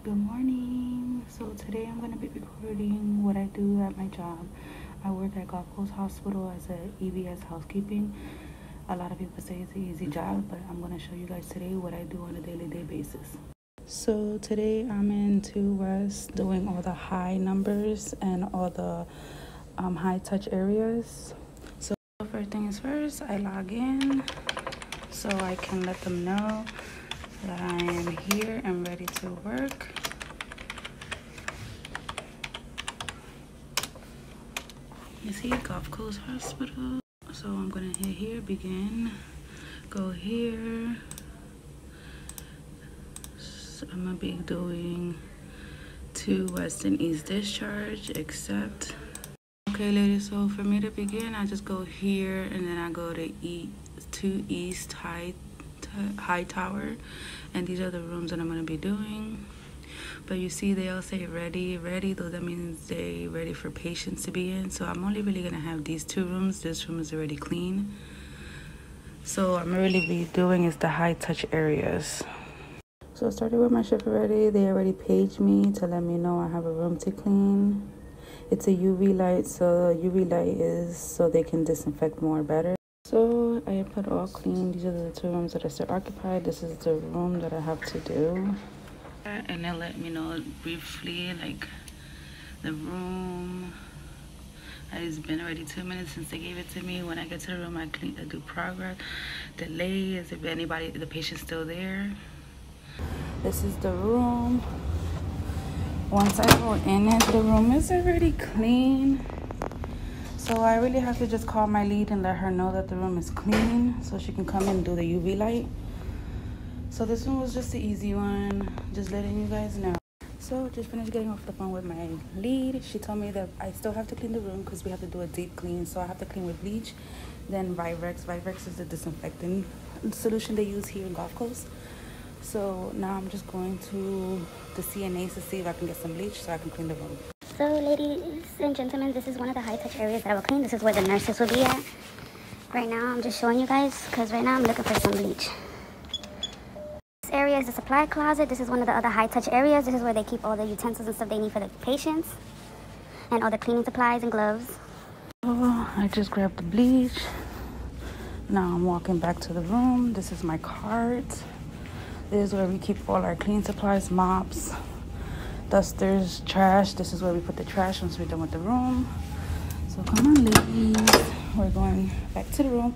Good morning. So today I'm going to be recording what I do at my job. I work at Gulf Coast Hospital as a EVS housekeeping. A lot of people say it's an easy job, but I'm going to show you guys today what I do on a day basis. So today I'm in 2 West doing all the high numbers and all the high touch areas. So first thing is first, I log in so I can let them know that I am here and ready to work. You see Gulf Coast Hospital. So I'm gonna hit here, begin, go here. So I'm gonna be doing 2 West and East discharge, except. Okay, ladies, so for me to begin, I just go here and then I go to East High Tower, and these are the rooms that I'm going to be doing. But you see they all say ready, though that means they ready for patients to be in. So I'm only really going to have these 2 rooms. This room is already clean. So I'm really be doing is the high touch areas. So I started with my shift already. They already paged me to let me know I have a room to clean. It's a UV light, so UV light is so they can disinfect more better. So I put all clean. These are the 2 rooms that are still occupied. This is the room that I have to do. And they let me know briefly, like the room. It's been already 2 minutes since they gave it to me. When I get to the room, I do progress. Delay is if the patient's still there. This is the room. Once I go in it, the room is already clean. So I really have to just call my lead and let her know that the room is clean so she can come and do the UV light. So this one was just the easy one, just letting you guys know. So just finished getting off the phone with my lead. She told me that I still have to clean the room because we have to do a deep clean. So I have to clean with bleach, then Virex. Virex is the disinfectant solution they use here in Gulf Coast. So now I'm just going to the CNAs to see if I can get some bleach so I can clean the room. So ladies and gentlemen, this is one of the high touch areas that I will clean. This is where the nurses will be at. Right now I'm just showing you guys because right now I'm looking for some bleach. This area is the supply closet. This is one of the other high touch areas. This is where they keep all the utensils and stuff they need for the patients and all the cleaning supplies and gloves. Oh, I just grabbed the bleach. Now I'm walking back to the room. This is my cart. This is where we keep all our cleaning supplies, mops, dusters, trash. This is where we put the trash once we're done with the room. So come on, ladies. We're going back to the room.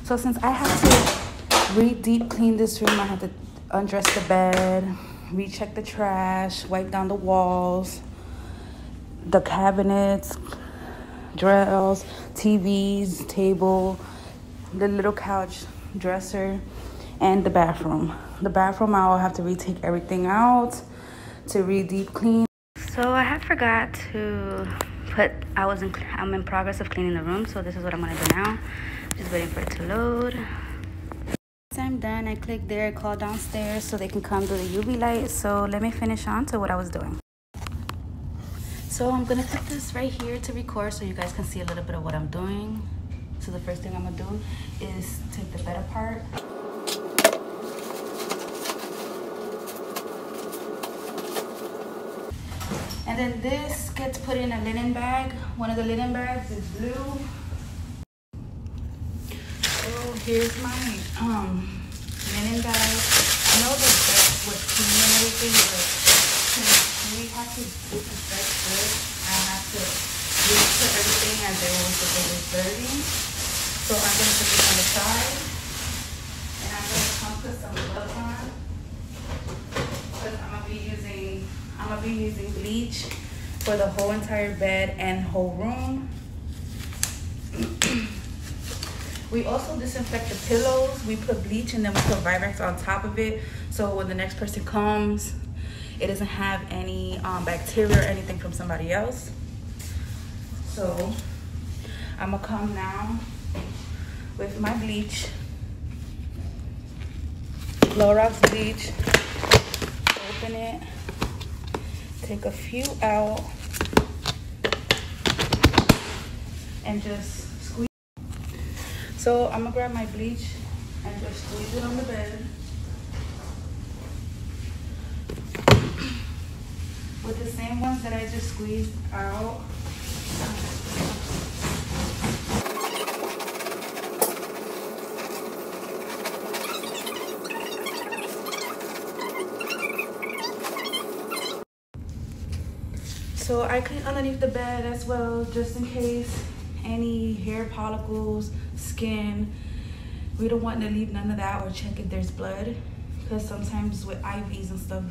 So since I have to re-deep clean this room, I have to undress the bed, recheck the trash, wipe down the walls, the cabinets, drawers, TVs, table, the little couch, dresser, and the bathroom. The bathroom, I will have to retake everything out to re-deep clean. So I had forgot to put, I'm in progress of cleaning the room, so this is what I'm gonna do now. Just waiting for it to load. Once I'm done, I click there, I call downstairs so they can come do the UV light. So let me finish on to what I was doing. So I'm gonna put this right here to record so you guys can see a little bit of what I'm doing. So the first thing I'm gonna do is take the bed apart. And then this gets put in a linen bag. One of the linen bags is blue. So here's my linen bag. I know the bed was clean and everything, but since we have to disinfect this, I have to put everything as it was dirty. So I'm gonna put this on the side, and I'm gonna come put some gloves on because I'm gonna be using bleach for the whole entire bed and whole room. We also disinfect the pillows. We put bleach and then we put Virex on top of it. So when the next person comes, it doesn't have any bacteria or anything from somebody else. So I'm gonna come now with my bleach, Clorox bleach, open it, take a few out, and just squeeze. So I'm gonna grab my bleach and just squeeze it on the bed. same ones that I just squeezed out. So I clean underneath the bed as well, just in case any hair follicles, skin. We don't want to leave none of that, or check if there's blood, because sometimes with IVs and stuff,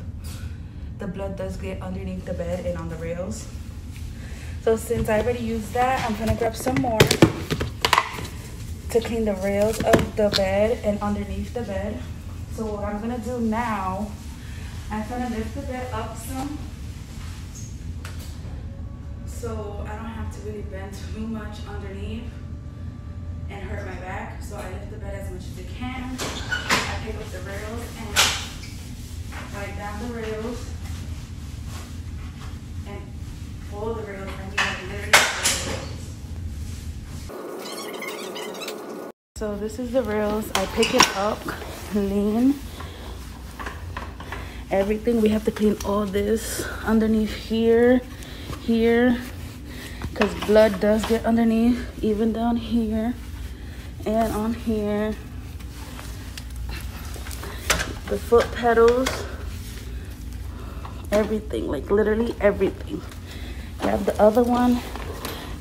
the blood does get underneath the bed and on the rails. So since I already used that, I'm gonna grab some more to clean the rails of the bed and underneath the bed. So what I'm gonna do now, I'm gonna lift the bed up some, so I don't have to really bend too much underneath and hurt my back. So I lift the bed as much as I can. I pick up the rails and slide down the rails and pull the rails. I mean, like literally pull the rails. So this is the rails. I pick it up, clean everything. We have to clean all this underneath here, because blood does get underneath, even down here and on here. The foot pedals, everything, like literally everything. Grab the other one,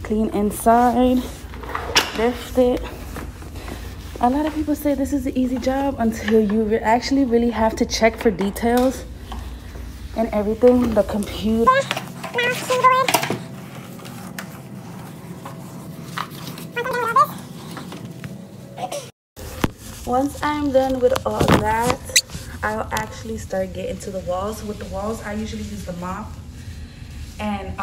clean inside, lift it. A lot of people say this is an easy job until you actually really have to check for details and everything. The computer. Once I'm done with all that, I'll actually start getting to the walls. With the walls, I usually use the mop and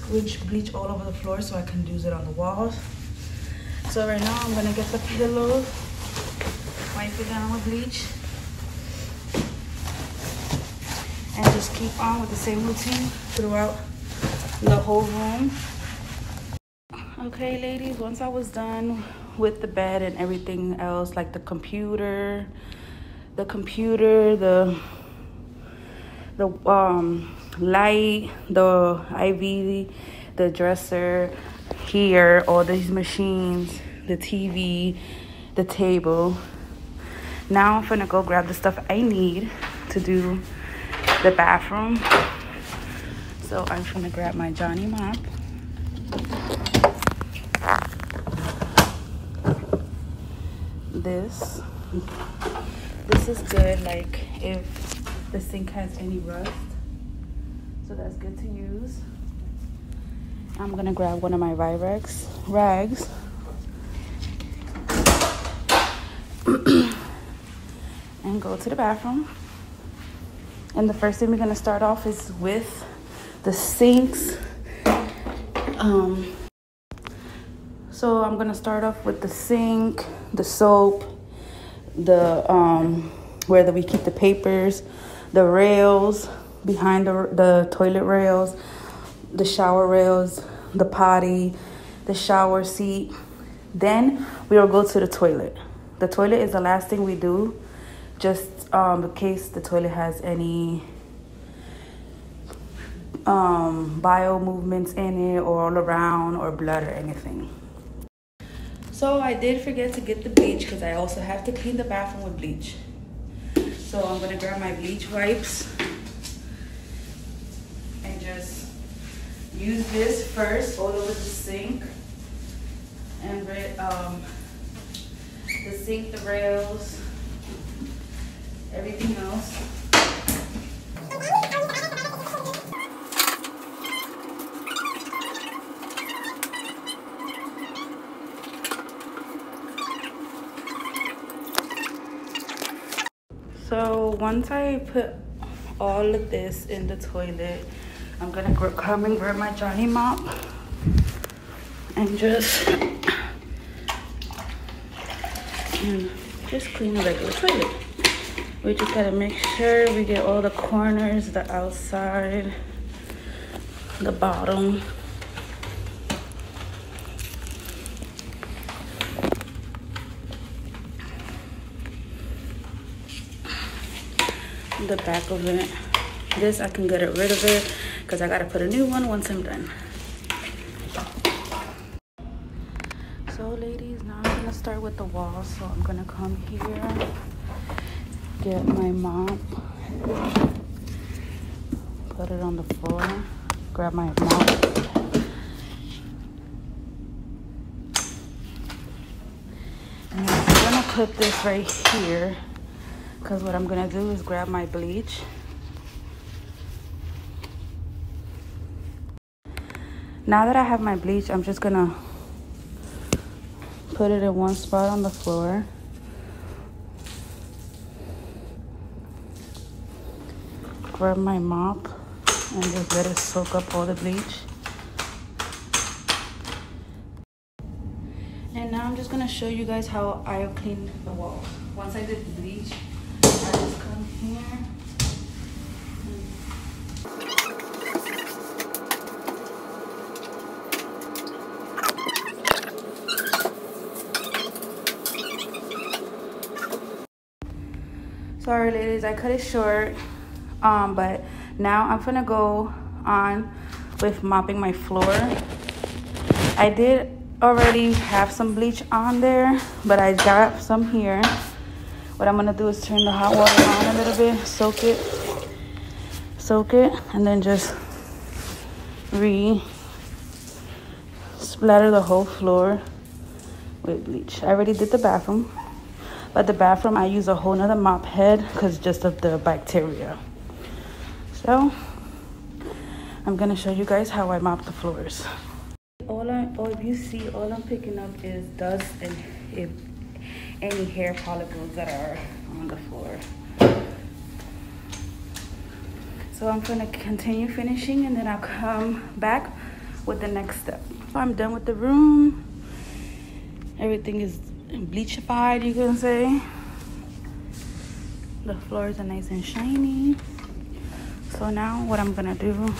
bleach all over the floor so I can use it on the walls. So right now I'm gonna get the pillow, wipe it down with bleach, and just keep on with the same routine throughout the whole room. Okay, ladies, once I was done with the bed and everything else, like the computer, the light, the IV, the dresser, here, all these machines, the TV, the table. Now I'm gonna go grab the stuff I need to do the bathroom. So I'm gonna grab my Johnny mop. This is good, like if the sink has any rust, so that's good to use. I'm gonna grab one of my rags and go to the bathroom. And the first thing we're gonna start off is with the sinks. So I'm gonna start off with the sink, the soap, the where we keep the papers, the rails behind the toilet rails, the shower rails, the potty, the shower seat. Then we will go to the toilet. The toilet is the last thing we do, just in case the toilet has any bio movements in it or all around, or blood or anything. So I did forget to get the bleach, because I also have to clean the bathroom with bleach. So I'm gonna grab my bleach wipes and just use this first all over the sink and the sink, the rails, everything else. So once I put all of this in the toilet, I'm gonna come and grab my Johnny mop and just clean a regular toilet. We just gotta make sure we get all the corners, the outside, the bottom. The back of it. This I can get rid of it because I gotta put a new one once I'm done. So ladies, now I'm gonna start with the wall. So I'm gonna come here, get my mop, put it on the floor, grab my mop, and I'm gonna put this right here, because what I'm gonna do is grab my bleach. Now that I have my bleach, I'm just gonna put it in one spot on the floor. Grab my mop and just let it soak up all the bleach. And now I'm just gonna show you guys how I clean the walls. Once I did the bleach, I just come here. Sorry ladies, I cut it short, but now I'm gonna go on with mopping my floor. I did already have some bleach on there, but I got some here. What I'm gonna do is turn the hot water on a little bit, soak it, and then just splatter the whole floor with bleach. I already did the bathroom. But the bathroom, I use a whole nother mop head because just of the bacteria. So I'm gonna show you guys how I mop the floors. If you see, all I'm picking up is dust and if any hair follicles that are on the floor. So I'm gonna continue finishing and then I'll come back with the next step. I'm done with the room. Everything is bleachified, you can say. The floors are nice and shiny. So now what I'm gonna do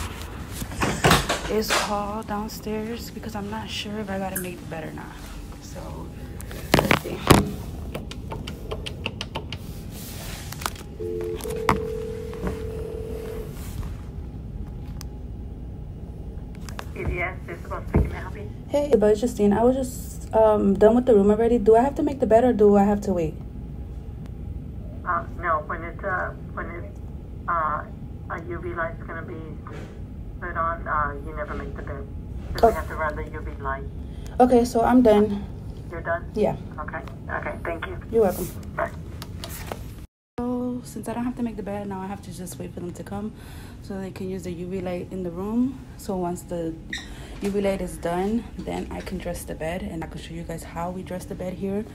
is call downstairs because I'm not sure if I gotta make the bed or not. So let's see. EVS is supposed to help you. Hey, but Justine, I was just done with the room already. Do I have to make the bed or do I have to wait? No, when a UV light's gonna be put on, you never make the bed. So we have to run the UV light. Okay, so I'm done. You're done? Yeah. Okay, thank you. You're welcome. Bye. So since I don't have to make the bed, now I have to just wait for them to come so they can use the UV light in the room. So once the UV light is done, then I can dress the bed and I can show you guys how we dress the bed here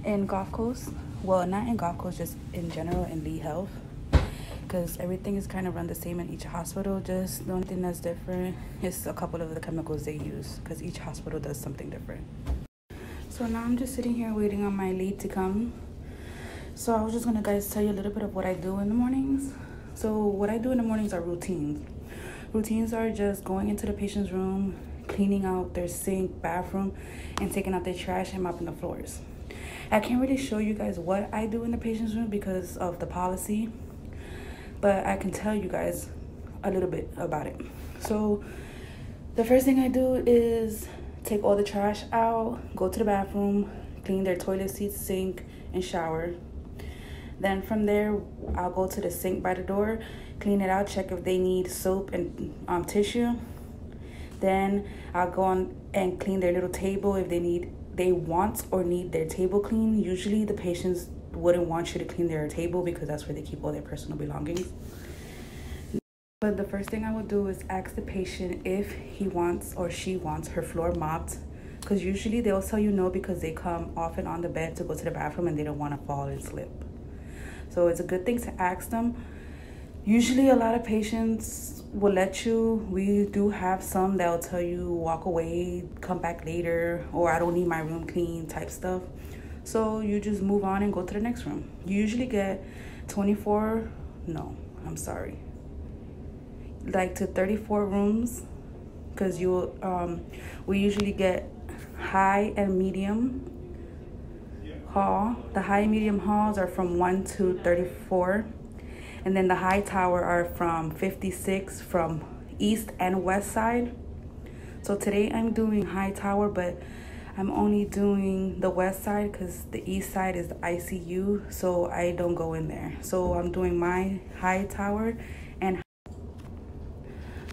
in Gulf Coast. Well, not in Gulf Coast, just in general in Lee Health, because everything is kind of run the same in each hospital. Just the only thing that's different is a couple of the chemicals they use, because each hospital does something different. So now I'm just sitting here waiting on my lead to come. So I was just gonna guys tell you a little bit of what I do in the mornings. So what I do in the mornings are routines. Routines are just going into the patient's room, cleaning out their sink, bathroom, and taking out their trash and mopping the floors. I can't really show you guys what I do in the patient's room because of the policy, but I can tell you guys a little bit about it. So the first thing I do is take all the trash out, go to the bathroom, clean their toilet seat, sink, and shower. Then from there, I'll go to the sink by the door, clean it out, check if they need soap and tissue. Then I'll go on and clean their little table if they want or need their table clean. Usually the patients wouldn't want you to clean their table because that's where they keep all their personal belongings. But the first thing I will do is ask the patient if he wants or she wants her floor mopped, because usually they'll tell you no because they come often on the bed to go to the bathroom and they don't want to fall and slip. So it's a good thing to ask them. Usually a lot of patients will let you. We do have some that will tell you walk away, come back later, or I don't need my room clean type stuff. So you just move on and go to the next room. You usually get 34 to 34 rooms, because we usually get high and medium hall. The high and medium halls are from 1 to 34, and then the high tower are from 56 from east and west side. So today I'm doing high tower, but I'm only doing the west side because the east side is the ICU, so I don't go in there. So I'm doing my high tower. And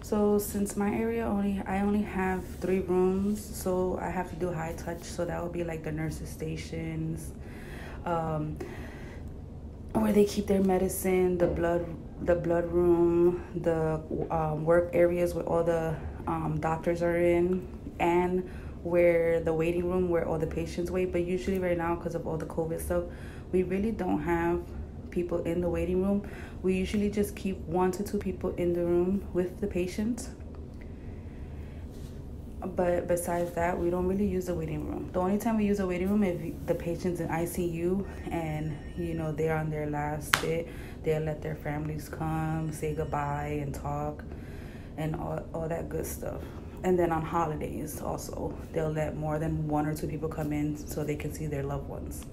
so since my area I only have 3 rooms, so I have to do high touch. So that would be like the nurses stations, where they keep their medicine, the blood room, the work areas where all the doctors are in, and where the waiting room where all the patients wait. But usually right now, because of all the COVID stuff, we really don't have people in the waiting room. We usually just keep 1 to 2 people in the room with the patients. But besides that, we don't really use the waiting room. The only time we use the waiting room is the patient's in ICU and, you know, they're on their last bit. They'll let their families come, say goodbye and talk and all that good stuff. And then on holidays also, they'll let more than 1 or 2 people come in so they can see their loved ones.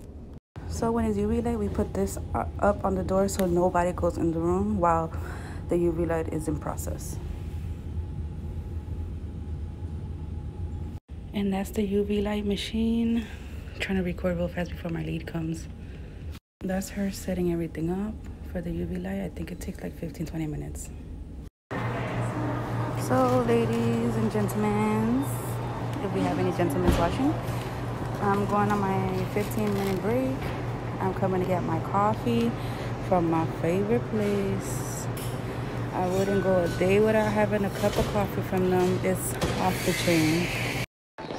So when it's UV light, we put this up on the door so nobody goes in the room while the UV light is in process. And that's the UV light machine. I'm trying to record real fast before my lead comes. That's her setting everything up for the UV light. I think it takes like 15-20 minutes. So ladies and gentlemen, if we have any gentlemen watching, I'm going on my 15-minute break. I'm coming to get my coffee from my favorite place. I wouldn't go a day without having a cup of coffee from them. It's off the chain.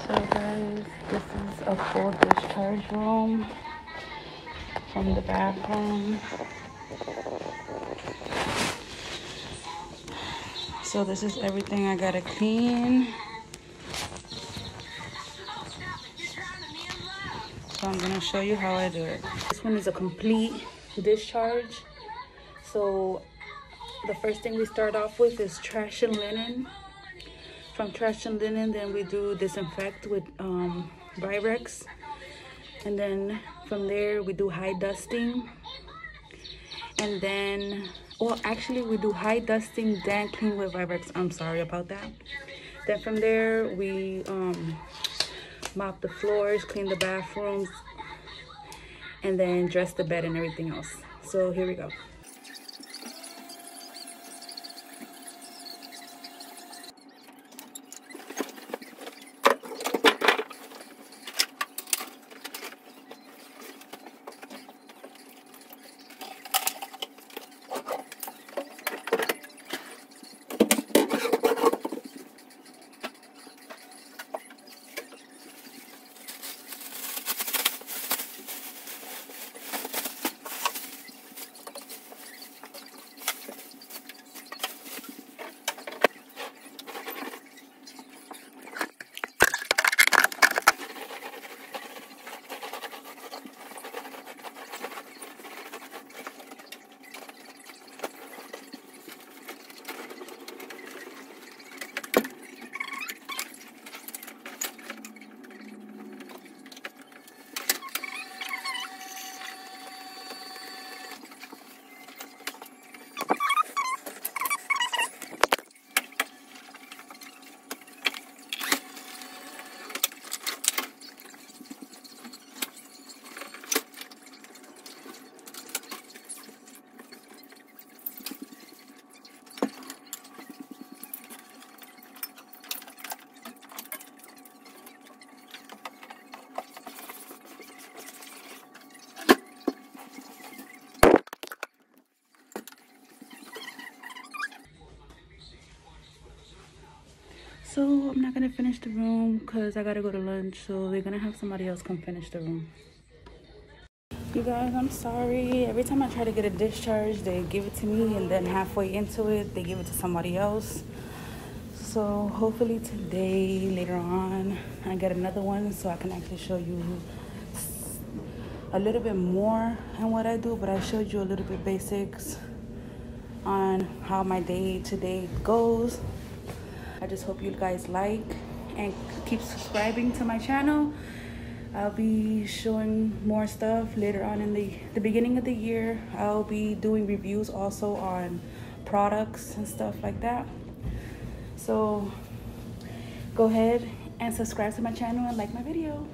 So guys, this is a full discharge room from the bathroom. So this is everything I gotta clean. So I'm gonna show you how I do it. This one is a complete discharge. So the first thing we start off with is trash and linen. From trash and linen, then we do disinfect with Virex. And then from there, we do high dusting. And then, well, actually, we do high dusting, then clean with Virex. I'm sorry about that. Then from there, we mop the floors, clean the bathrooms, and then dress the bed and everything else. So here we go. So I'm not gonna finish the room because I gotta go to lunch, so we're gonna have somebody else come finish the room. You guys, I'm sorry. Every time I try to get a discharge, they give it to me, and then halfway into it, they give it to somebody else. So hopefully today, later on, I get another one so I can actually show you a little bit more on what I do, but I showed you a little bit basics on how my day-to-day goes. I just hope you guys like and keep subscribing to my channel. I'll be showing more stuff later on in the beginning of the year. I'll be doing reviews also on products and stuff like that. So go ahead and subscribe to my channel and like my video.